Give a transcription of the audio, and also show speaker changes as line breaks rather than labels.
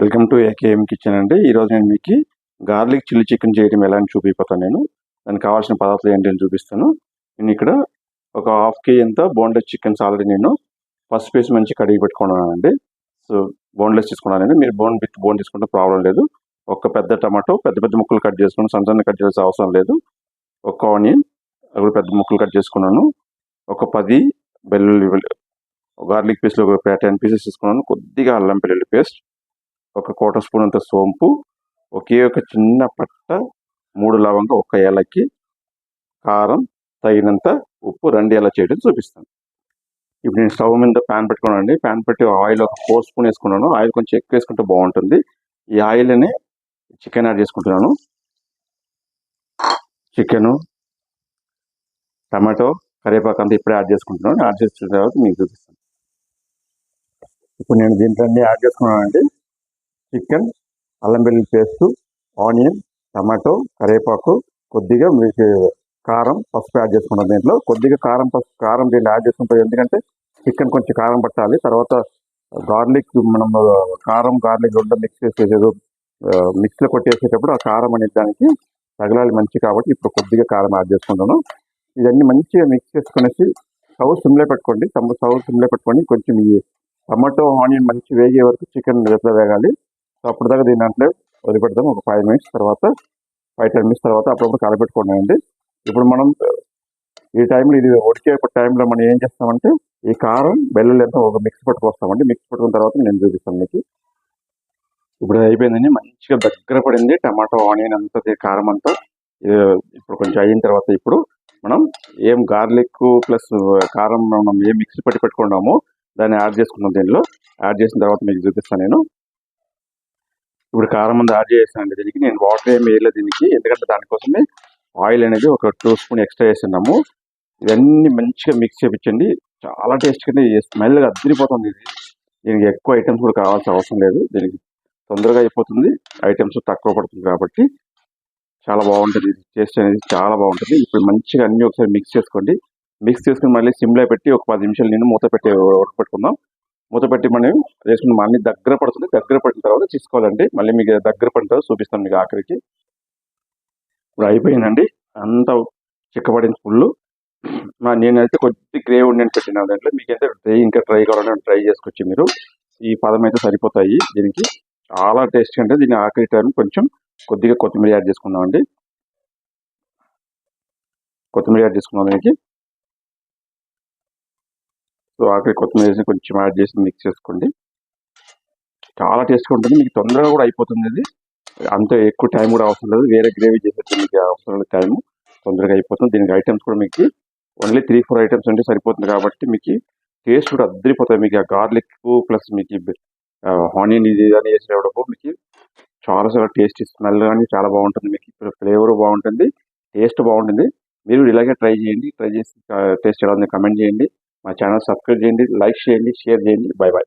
Welcome to AKM kitchen అండి. ఈరోజు నేను మీకు గార్లిక్ చిల్లీ చికెన్ చేయడం ఎలా అని చూపిపోతాను. దానికి కావాల్సిన పదార్థాలు ఏంటి అని చూపిస్తాను. నేను ఇక్కడ ఒక హాఫ్ కేజీ అంతా బోన్లెస్ చికెన్స్ ఆల్రెడీ నేను ఫస్ట్ పీస్ మంచి కడిగి పెట్టుకున్నానండి. సో బోన్లెస్ తీసుకున్నానండి. మీరు బోన్ తీసుకుంటే ప్రాబ్లం లేదు. ఒక పెద్ద టమాటో పెద్ద పెద్ద ముక్కలు కట్ చేసుకుని సన్న కట్ చేయాల్సిన అవసరం లేదు. ఒక ఆనియన్ అవి పెద్ద ముక్కలు కట్ చేసుకున్నాను. ఒక 10 వెల్లుల్లి గార్లిక్ పీస్లో ఒక 10 పీసెస్ తీసుకున్నాను. కొద్దిగా అల్లం వెల్లుల్లి పేస్ట్, ఒక 1/4 స్పూన్ అంత సోంపు, ఒకే ఒక చిన్న పట్ట, 3 లవంగ, ఒక ఏలక్కి, కారం, తగినంత ఉప్పు, 2 ఇలా చేయడం చూపిస్తాను. ఇప్పుడు నేను స్టవ్ మీద ప్యాన్ పెట్టుకున్నానండి. ప్యాన్ పెట్టి ఆయిల్ ఒక 4 స్పూన్ వేసుకున్నాను. ఆయిల్ కొంచెం ఎక్కువ వేసుకుంటే బాగుంటుంది. ఈ ఆయిల్ని చికెన్ యాడ్ చేసుకుంటున్నాను. చికెను, టమాటో, కరివేపాకు అంతా ఇప్పుడే యాడ్ చేసుకుంటున్నాను. యాడ్ చేసిన తర్వాత మీకు చూపిస్తాను. ఇప్పుడు నేను దీంట్లో అన్ని యాడ్ చేసుకున్నానండి. చికెన్, అల్లం వెల్లుల్లి పేస్టు, ఆనియన్, టమాటో, కరివేపాకు, కొద్దిగా మీకు కారం, పసుపు యాడ్ చేసుకున్నాం. దీంట్లో కొద్దిగా కారం దీంట్లో యాడ్ చేసుకుంటాం. ఎందుకంటే చికెన్ కొంచెం కారం పట్టాలి. తర్వాత గార్లిక్ మనం గార్లిక్ రెండు మిక్స్ చేసేది మిక్స్లో కొట్టేసేటప్పుడు ఆ కారం అనేది దానికి తగలాలి మంచి. కాబట్టి ఇప్పుడు కొద్దిగా కారం యాడ్ చేసుకుంటాను. ఇవన్నీ మంచిగా మిక్స్ చేసుకునేసి స్టవ్ సిమ్లో పెట్టుకోండి. కొంచెం ఈ టమాటో, ఆనియన్ మంచి వేగే వరకు చికెన్ ఎట్లా వేగాలి. సో అప్పుడు దాకా దీని దాంట్లో వదిలిపెడతాం. ఒక 5 మినిట్స్ తర్వాత 5-10 మినిట్స్ తర్వాత అప్పుడప్పుడు కలపెట్టుకోండి. ఇప్పుడు మనం ఈ టైంలో ఇది ఉడికే టైంలో మనం ఏం చేస్తామంటే ఈ కారం వెల్లుల్లి అంతా ఒక మిక్స్ పట్టుకొస్తామండి. మిక్స్ పట్టుకున్న తర్వాత నేను చూపిస్తాను మీకు. ఇప్పుడు అయిపోయిందండి, మంచిగా దగ్గర పడింది టమాటో, ఆనియన్ అంతా, కారం అంతా. ఇప్పుడు కొంచెం అయిన తర్వాత ఇప్పుడు మనం ఏం గార్లిక్ ప్లస్ కారం మనం ఏం మిక్సీ పెట్టుకున్నామో దాన్ని యాడ్ చేసుకున్నాం. దీనిలో యాడ్ చేసిన తర్వాత మీకు చూపిస్తాను నేను. ఇప్పుడు కారం ముందు యాడ్ చేసానండి. దీనికి నేను వాటర్ ఏమి వేయలేదు దీనికి, ఎందుకంటే దానికోసమే ఆయిల్ అనేది ఒక 2 స్పూన్ ఎక్స్ట్రా వేస్తున్నాము. ఇవన్నీ మంచిగా మిక్స్ చేయించండి. చాలా టేస్ట్గా స్మెల్గా అద్దరిపోతుంది. ఇది దీనికి ఎక్కువ ఐటమ్స్ కూడా కావాల్సిన అవసరం లేదు. దీనికి తొందరగా అయిపోతుంది, ఐటమ్స్ తక్కువ పడుతుంది. కాబట్టి చాలా బాగుంటుంది. టేస్ట్ అనేది చాలా బాగుంటుంది. ఇప్పుడు మంచిగా అన్నీ ఒకసారి మిక్స్ చేసుకోండి. మిక్స్ చేసుకుని మళ్ళీ సిమ్లో పెట్టి ఒక 10 నిమిషాలు నేను మూత పెట్టి ఉడకపెట్టుకుందాం. మూత పెట్టి మనం వేసుకుని మళ్ళీ దగ్గర పడుతుంది. దగ్గర పడిన తర్వాత తీసుకోవాలండి. మళ్ళీ మీకు దగ్గర పడిన తర్వాత చూపిస్తాను మీకు ఆఖరికి. ఇప్పుడు అయిపోయిందండి, అంతా చిక్కబడిన ఫుల్. నేనైతే కొద్ది గ్రేవీ నేను పెట్టిన దాంట్లో. మీకైతే ఇంకా ట్రై కావాలంటే ట్రై చేసుకోవచ్చు మీరు. ఈ పదం అయితే సరిపోతాయి దీనికి. చాలా టేస్ట్గా అంటే దీని ఆఖరి టైం కొంచెం కొద్దిగా కొత్తిమీర యాడ్ చేసుకున్నామండి. కొత్తిమీర యాడ్ చేసుకున్నాం దీనికి. సో ఆఖరి కొత్తిమీర వేసి కొంచెం యాడ్ చేసి మిక్స్ చేసుకోండి. చాలా టేస్ట్గా ఉంటుంది. మీకు తొందరగా కూడా అయిపోతుంది. ఇది అంత ఎక్కువ టైం కూడా అవసరం లేదు. వేరే గ్రేవీ చేసేది మీకు అవసరం లేదు. టైము తొందరగా అయిపోతుంది. దీనికి ఐటమ్స్ కూడా మీకు ఓన్లీ 3-4 ఐటమ్స్ ఉంటే సరిపోతుంది. కాబట్టి మీకు టేస్ట్ కూడా అద్దరిపోతాయి. మీకు ఆ గార్లిక్ ప్లస్ మీకు ఆనియన్ ఇది అని వేసేటప్పుడు మీకు చాలా టేస్టీ స్మెల్ కానీ చాలా బాగుంటుంది. మీకు ఫ్లేవర్ బాగుంటుంది, టేస్ట్ బాగుంటుంది. మీరు ఇలాగే ట్రై చేయండి. ట్రై చేసి టేస్ట్ ఎలా ఉంది కమెంట్ చేయండి. మా ఛానల్ సబ్స్క్రైబ్ చేయండి, లైక్ చేయండి, షేర్ చేయండి. Bye bye.